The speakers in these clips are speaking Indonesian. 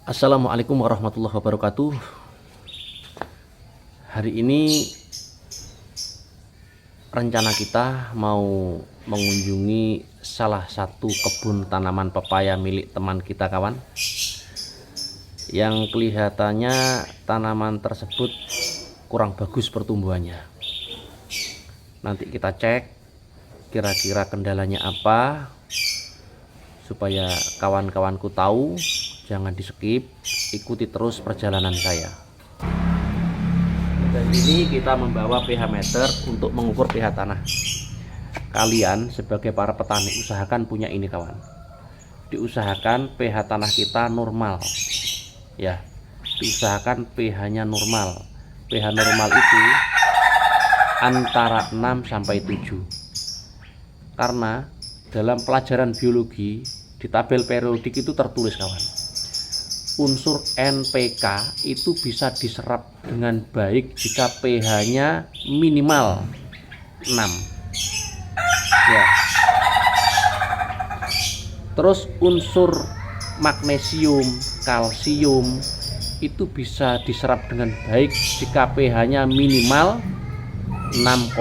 Assalamualaikum warahmatullahi wabarakatuh. Hari ini rencana kita mau mengunjungi salah satu kebun tanaman pepaya milik teman kita kawan, yang kelihatannya tanaman tersebut kurang bagus pertumbuhannya. Nanti kita cek kira-kira kendalanya apa, supaya kawan-kawanku tahu. Jangan di skip, ikuti terus perjalanan saya. Dan ini kita membawa pH meter untuk mengukur pH tanah. Kalian sebagai para petani usahakan punya ini kawan. Diusahakan pH tanah kita normal. Ya, diusahakan pH-nya normal. pH normal itu antara 6 sampai 7. Karena dalam pelajaran biologi di tabel periodik itu tertulis kawan, unsur NPK itu bisa diserap dengan baik jika pH-nya minimal 6. Ya. Terus unsur magnesium, kalsium itu bisa diserap dengan baik jika pH-nya minimal 6,5.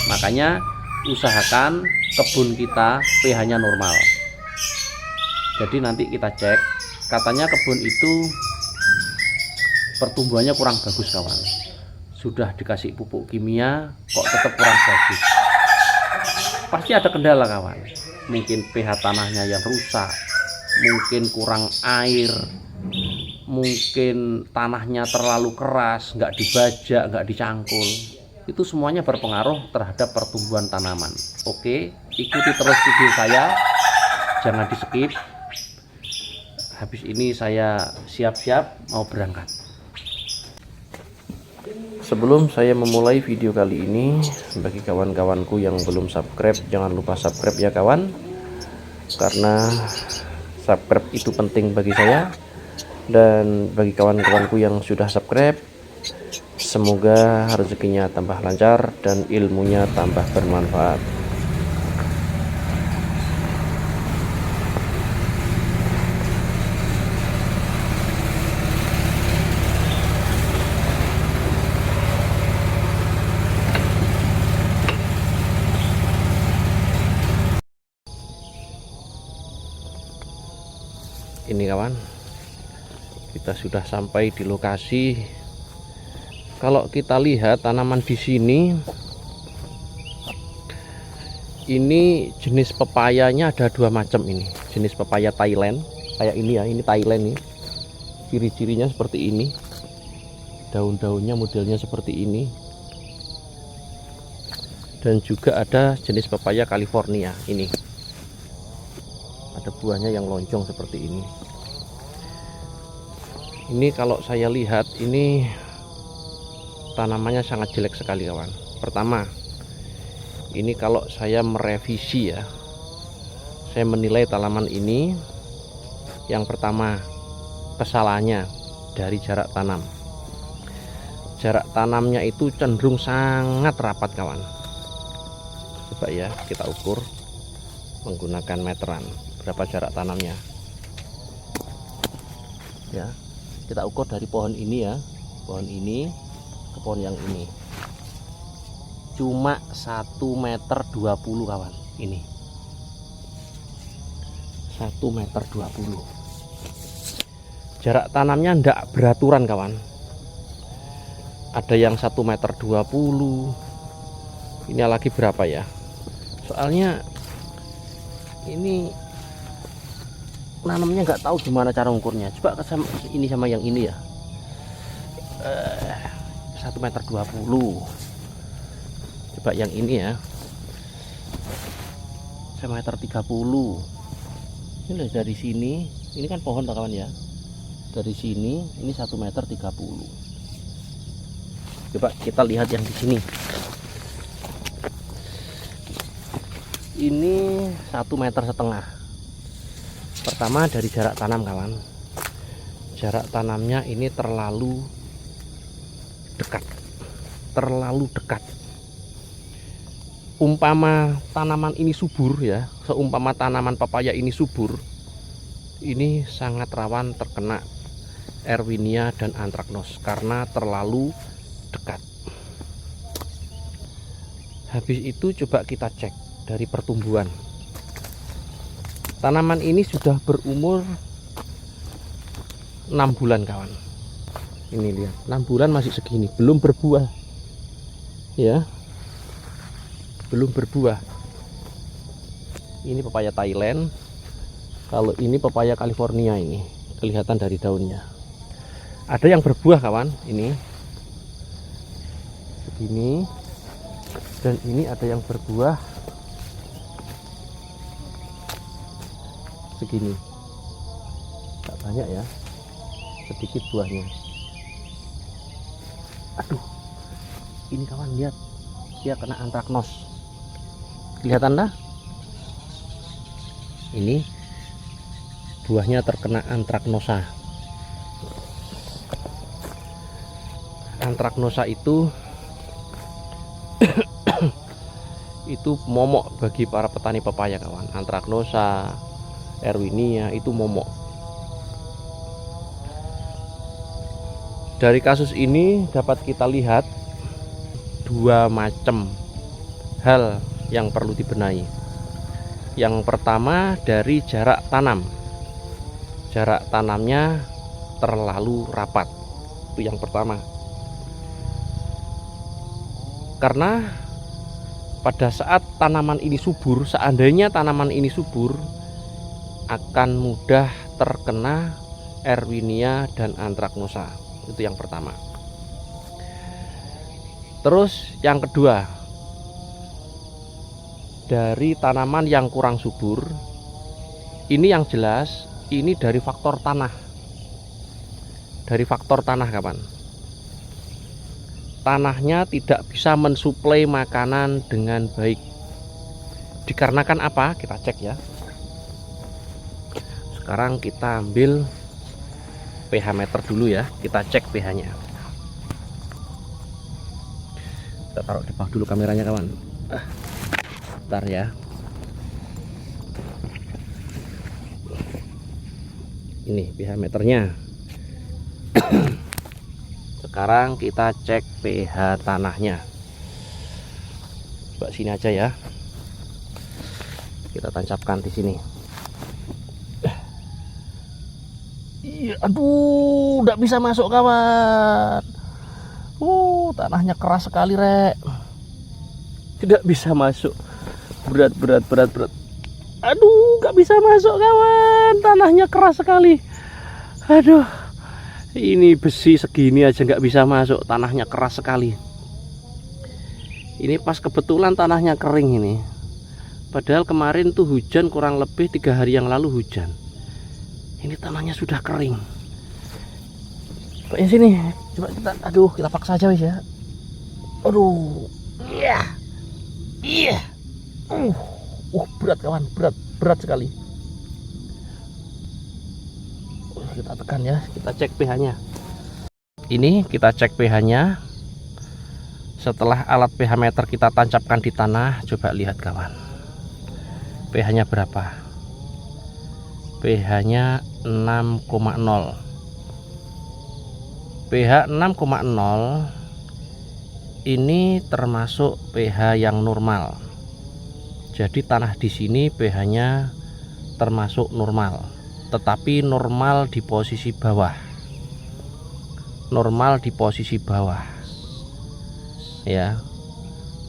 Makanya usahakan kebun kita pH-nya normal. Jadi nanti kita cek, katanya kebun itu pertumbuhannya kurang bagus kawan. Sudah dikasih pupuk kimia kok tetap kurang bagus. Pasti ada kendala kawan. Mungkin pH tanahnya yang rusak, mungkin kurang air, mungkin tanahnya terlalu keras, nggak dibajak, nggak dicangkul. Itu semuanya berpengaruh terhadap pertumbuhan tanaman. Oke, ikuti terus video saya, jangan di skip. Habis ini saya siap-siap mau berangkat. Sebelum saya memulai video kali ini, bagi kawan-kawanku yang belum subscribe, jangan lupa subscribe ya kawan, karena subscribe itu penting bagi saya. Dan bagi kawan-kawanku yang sudah subscribe, semoga rezekinya tambah lancar dan ilmunya tambah bermanfaat. Ini kawan, kita sudah sampai di lokasi. Kalau kita lihat tanaman di sini, ini jenis pepayanya ada dua macam. Ini jenis pepaya Thailand, kayak ini ya, ini Thailand nih. Ciri-cirinya seperti ini, daun-daunnya modelnya seperti ini. Dan juga ada jenis pepaya California, ini ada buahnya yang lonjong seperti ini. Ini kalau saya lihat ini tanamannya sangat jelek sekali kawan. Pertama, ini kalau saya merevisi ya, saya menilai tanaman ini, yang pertama kesalahannya dari jarak tanam. Jarak tanamnya itu cenderung sangat rapat kawan. Coba ya kita ukur menggunakan meteran, berapa jarak tanamnya ya. Kita ukur dari pohon ini ya, pohon ini ke pohon yang ini, cuma 1,20 meter kawan. Ini 1,20 meter. Jarak tanamnya ndak beraturan kawan. Ada yang 1,20 meter. Ini lagi berapa ya, soalnya ini nanamnya nggak tahu gimana cara ukurnya. Coba sama ini sama yang ini ya, 1,20 meter. Coba yang ini ya, 1,30 meter. Ini dari sini, ini kan pohon kawan ya, dari sini ini 1,30 meter. Coba kita lihat yang di sini, ini 1,5 meter. Pertama dari jarak tanam kawan, jarak tanamnya ini terlalu dekat, umpama tanaman ini subur ya, seumpama tanaman pepaya ini subur, ini sangat rawan terkena Erwinia dan antraknos karena terlalu dekat. Habis itu coba kita cek dari pertumbuhan. Tanaman ini sudah berumur 6 bulan kawan. Ini lihat, 6 bulan masih segini, belum berbuah. Ya. Belum berbuah. Ini pepaya Thailand. Kalau ini pepaya California, ini kelihatan dari daunnya. Ada yang berbuah kawan, ini. Begini. Dan ini ada yang berbuah segini. Tak banyak ya, sedikit buahnya. Aduh, ini kawan lihat, dia kena antraknos. Kelihatan dah? Ini buahnya terkena antraknosa. Antraknosa itu itu momok bagi para petani pepaya kawan. Antraknosa, Erwinia itu momok. Dari kasus ini dapat kita lihat dua macam hal yang perlu dibenahi. Yang pertama dari jarak tanam. Jarak tanamnya terlalu rapat. Itu yang pertama. Karena pada saat tanaman ini subur, seandainya tanaman ini subur, akan mudah terkena Erwinia dan antraknosa. Itu yang pertama. Terus yang kedua, dari tanaman yang kurang subur, ini yang jelas ini dari faktor tanah. Dari faktor tanah kawan. Tanahnya tidak bisa mensuplai makanan dengan baik. Dikarenakan apa? Kita cek ya. Sekarang kita ambil pH meter dulu ya. Kita cek pH-nya. Kita taruh di bawah dulu kameranya kawan. Bentar ya. Ini pH meternya. Sekarang kita cek pH tanahnya. Coba sini aja ya. Kita tancapkan di sini. Iya, aduh, nggak bisa masuk kawan. Tanahnya keras sekali rek. Tidak bisa masuk. Berat. Aduh, nggak bisa masuk kawan. Tanahnya keras sekali. Aduh, ini besi segini aja nggak bisa masuk. Tanahnya keras sekali. Ini pas kebetulan tanahnya kering ini. Padahal kemarin tuh hujan, kurang lebih 3 hari yang lalu hujan. Ini tanahnya sudah kering. Coba sini, coba kita paksa aja wis ya. Aduh, iya, berat kawan, berat sekali. Kita tekan ya, kita cek pH-nya. Ini kita cek pH-nya. Setelah alat pH meter kita tancapkan di tanah, coba lihat kawan. pH-nya berapa? pH-nya 6,0. pH 6,0 ini termasuk pH yang normal. Jadi tanah di sini pH-nya termasuk normal, tetapi normal di posisi bawah. Normal di posisi bawah. Ya.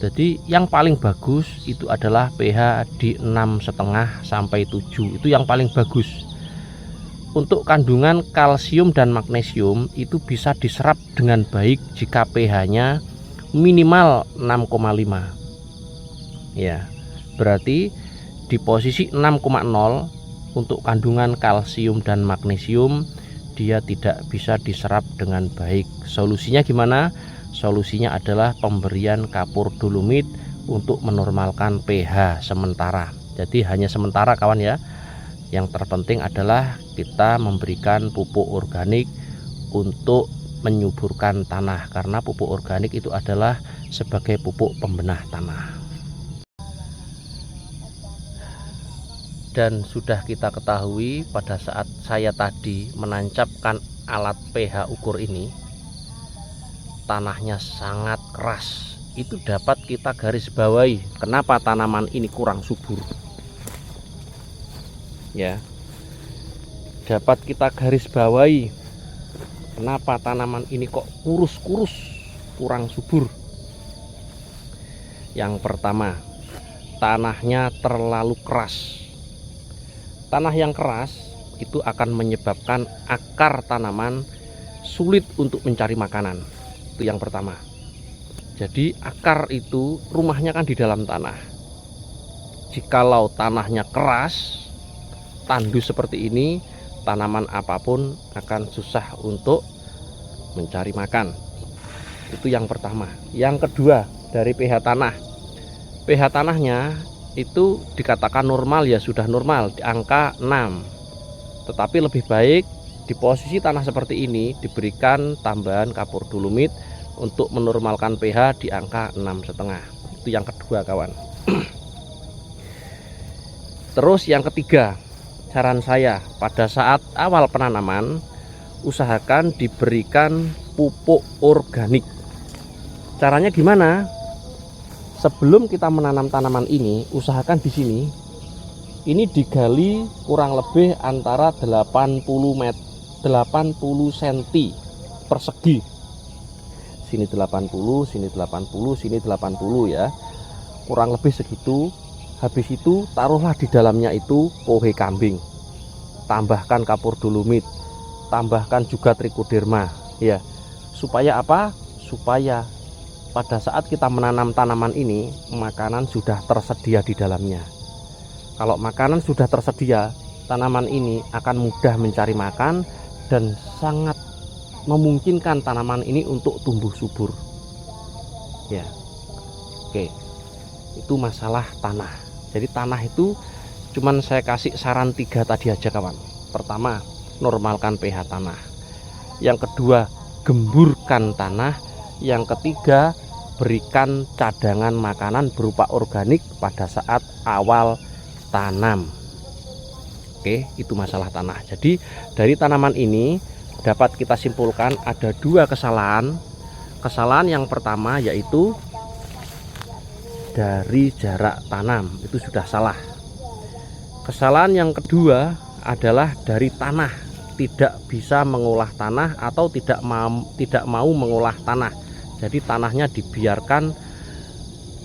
Jadi yang paling bagus itu adalah pH di 6,5 sampai 7. Itu yang paling bagus. Untuk kandungan kalsium dan magnesium itu bisa diserap dengan baik jika pH-nya minimal 6,5. Ya. Berarti di posisi 6,0 untuk kandungan kalsium dan magnesium dia tidak bisa diserap dengan baik. Solusinya gimana? Solusinya adalah pemberian kapur dolomit untuk menormalkan pH sementara. Jadi hanya sementara kawan ya. Yang terpenting adalah kita memberikan pupuk organik untuk menyuburkan tanah, karena pupuk organik itu adalah sebagai pupuk pembenah tanah. Dan sudah kita ketahui pada saat saya tadi menancapkan alat pH ukur ini, tanahnya sangat keras. Itu dapat kita garis bawahi kenapa tanaman ini kurang subur. Ya. Dapat kita garis bawahi kenapa tanaman ini kok kurus-kurus, kurang subur. Yang pertama, tanahnya terlalu keras. Tanah yang keras itu akan menyebabkan akar tanaman sulit untuk mencari makanan. Itu yang pertama. Jadi akar itu rumahnya kan di dalam tanah. Jikalau tanahnya keras, tandus seperti ini, tanaman apapun akan susah untuk mencari makan. Itu yang pertama. Yang kedua, dari pH tanah. pH tanahnya itu dikatakan normal, ya sudah normal di angka 6. Tetapi lebih baik di posisi tanah seperti ini diberikan tambahan kapur dolomit untuk menormalkan pH di angka 6,5. Itu yang kedua, kawan. Terus yang ketiga, saran saya pada saat awal penanaman usahakan diberikan pupuk organik. Caranya gimana? Sebelum kita menanam tanaman ini, usahakan di sini ini digali kurang lebih antara 80 cm persegi. Sini 80, sini 80, sini 80 ya. Kurang lebih segitu. Habis itu taruhlah di dalamnya itu pohe kambing. Tambahkan kapur dolomit, tambahkan juga trichoderma ya. Supaya apa? Supaya pada saat kita menanam tanaman ini, makanan sudah tersedia di dalamnya. Kalau makanan sudah tersedia, tanaman ini akan mudah mencari makan dan sangat memungkinkan tanaman ini untuk tumbuh subur. Ya, oke, itu masalah tanah. Jadi tanah itu cuman saya kasih saran 3 tadi aja, kawan. Pertama, normalkan pH tanah. Yang kedua, gemburkan tanah. Yang ketiga, berikan cadangan makanan berupa organik pada saat awal tanam. Oke, itu masalah tanah. Jadi dari tanaman ini dapat kita simpulkan ada 2 kesalahan. Kesalahan yang pertama yaitu dari jarak tanam, itu sudah salah. Kesalahan yang kedua adalah dari tanah, tidak bisa mengolah tanah atau tidak mau mengolah tanah. Jadi tanahnya dibiarkan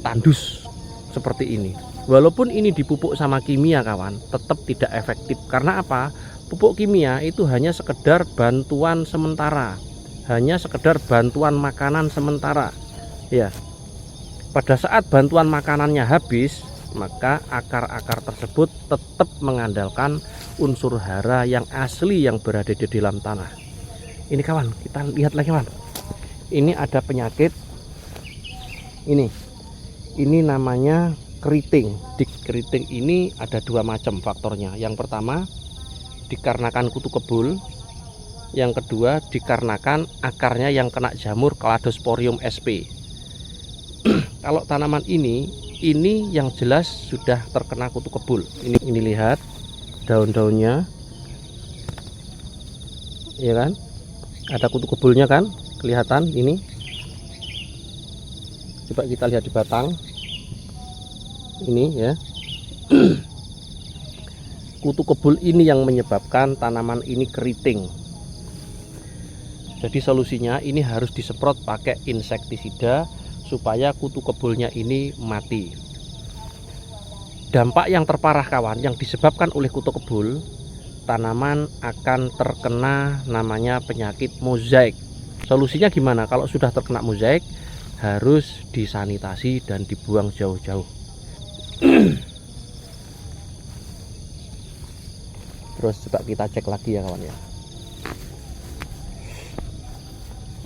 tandus seperti ini. Walaupun ini dipupuk sama kimia, kawan, tetap tidak efektif. Karena apa? Pupuk kimia itu hanya sekedar bantuan sementara, hanya sekedar bantuan makanan sementara. Ya, pada saat bantuan makanannya habis, maka akar-akar tersebut tetap mengandalkan unsur hara yang asli yang berada di dalam tanah. Ini, kawan, kita lihat lagi, kawan. Ini ada penyakit ini namanya keriting. Di keriting ini ada 2 macam faktornya. Yang pertama dikarenakan kutu kebul, yang kedua dikarenakan akarnya yang kena jamur Cladosporium sp. Kalau tanaman ini yang jelas sudah terkena kutu kebul. Ini lihat daun-daunnya, ya kan, ada kutu kebulnya kan, kelihatan ini. Coba kita lihat di batang ini ya. Kutu kebul ini yang menyebabkan tanaman ini keriting. Jadi solusinya ini harus disemprot pakai insektisida supaya kutu kebulnya ini mati. Dampak yang terparah, kawan, yang disebabkan oleh kutu kebul, tanaman akan terkena namanya penyakit mozaik. Solusinya gimana? Kalau sudah terkena mozaik, harus disanitasi dan dibuang jauh-jauh. Terus coba kita cek lagi ya, kawan ya,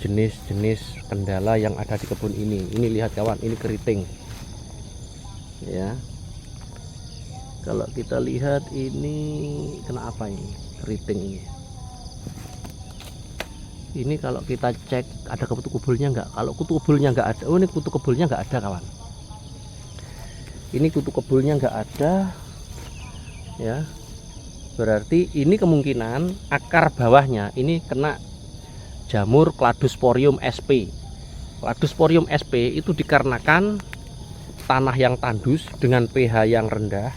jenis-jenis kendala yang ada di kebun ini. Ini lihat, kawan, ini keriting ya. Kalau kita lihat ini kena apa, ini keriting ini kalau kita cek ada kutu kebulnya enggak. Kalau kutu kebulnya enggak ada, oh ini kutu kebulnya enggak ada, kawan. Ini kutu kebulnya enggak ada. ya. Berarti ini kemungkinan akar bawahnya ini kena jamur Cladosporium sp. Cladosporium sp itu dikarenakan tanah yang tandus dengan pH yang rendah.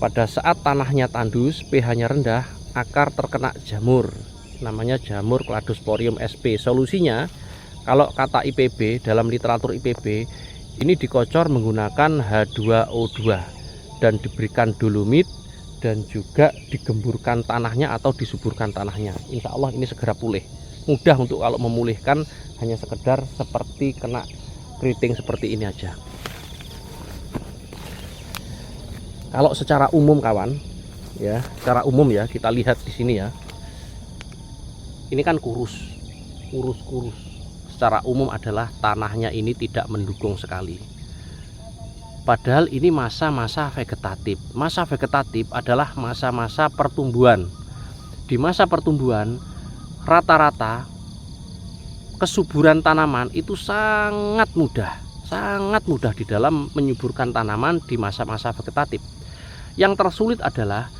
Pada saat tanahnya tandus, pH-nya rendah, akar terkena jamur. Namanya jamur Cladosporium sp. Solusinya, kalau kata IPB, dalam literatur IPB, ini dikocor menggunakan H2O2 dan diberikan dolomit dan juga digemburkan tanahnya atau disuburkan tanahnya. Insya Allah ini segera pulih. Mudah untuk kalau memulihkan, hanya sekedar seperti kena keriting seperti ini aja. Kalau secara umum kawan, ya, secara umum ya, kita lihat di sini ya. Ini kan kurus. Secara umum adalah tanahnya ini tidak mendukung sekali. Padahal ini masa-masa vegetatif. Masa vegetatif adalah masa-masa pertumbuhan. Di masa pertumbuhan, rata-rata kesuburan tanaman itu sangat mudah di dalam menyuburkan tanaman di masa-masa vegetatif. Yang tersulit adalah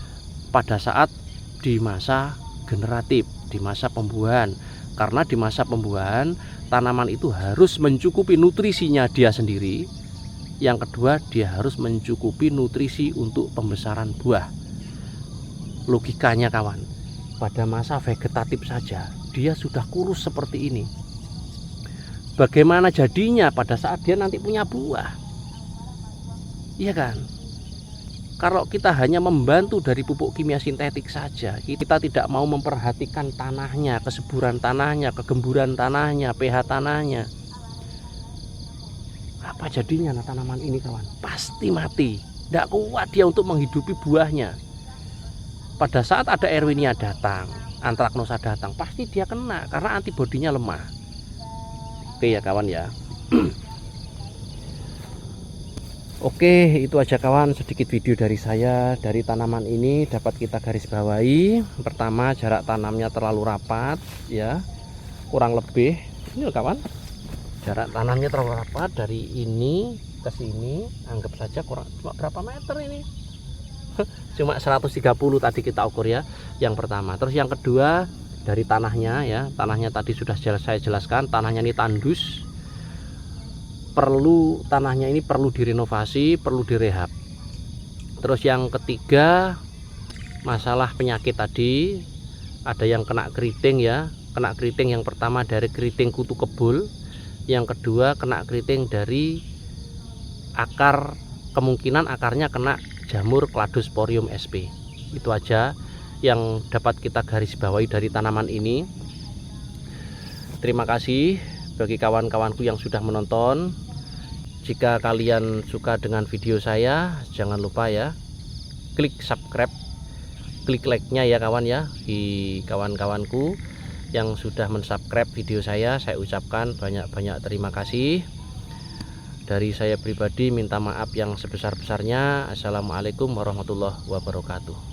pada saat di masa generatif, di masa pembuahan. Karena di masa pembuahan tanaman itu harus mencukupi nutrisinya dia sendiri. Yang kedua, dia harus mencukupi nutrisi untuk pembesaran buah. Logikanya kawan, pada masa vegetatif saja dia sudah kurus seperti ini. Bagaimana jadinya pada saat dia nanti punya buah? Iya kan? Kalau kita hanya membantu dari pupuk kimia sintetik saja, kita tidak mau memperhatikan tanahnya, kesuburan tanahnya, kegemburan tanahnya, pH tanahnya, apa jadinya tanaman ini kawan? Pasti mati. Tidak kuat dia untuk menghidupi buahnya. Pada saat ada Erwinia datang, Anthracnosa datang, pasti dia kena karena antibodinya lemah. Oke ya kawan ya. Oke, itu aja kawan, sedikit video dari saya. Dari tanaman ini dapat kita garis bawahi. Pertama, jarak tanamnya terlalu rapat ya. Kurang lebih ini loh kawan. Jarak tanamnya terlalu rapat dari ini ke sini, anggap saja kurang cuma berapa meter ini? Cuma 130 tadi kita ukur ya, yang pertama. Terus yang kedua, dari tanahnya ya. Tanahnya tadi sudah saya jelaskan, tanahnya ini tandus. Tanahnya ini perlu direnovasi, perlu direhab. Terus yang ketiga, masalah penyakit tadi, ada yang kena keriting ya. Kena keriting yang pertama dari keriting kutu kebul, yang kedua kena keriting dari akar, kemungkinan akarnya kena jamur Cladosporium sp. Itu aja yang dapat kita garis bawahi dari tanaman ini. Terima kasih bagi kawan-kawanku yang sudah menonton. Jika kalian suka dengan video saya, jangan lupa ya klik subscribe, klik like-nya ya kawan ya. Di kawan-kawanku yang sudah mensubscribe video saya ucapkan banyak-banyak terima kasih. Dari saya pribadi minta maaf yang sebesar-besarnya. Assalamualaikum warahmatullahi wabarakatuh.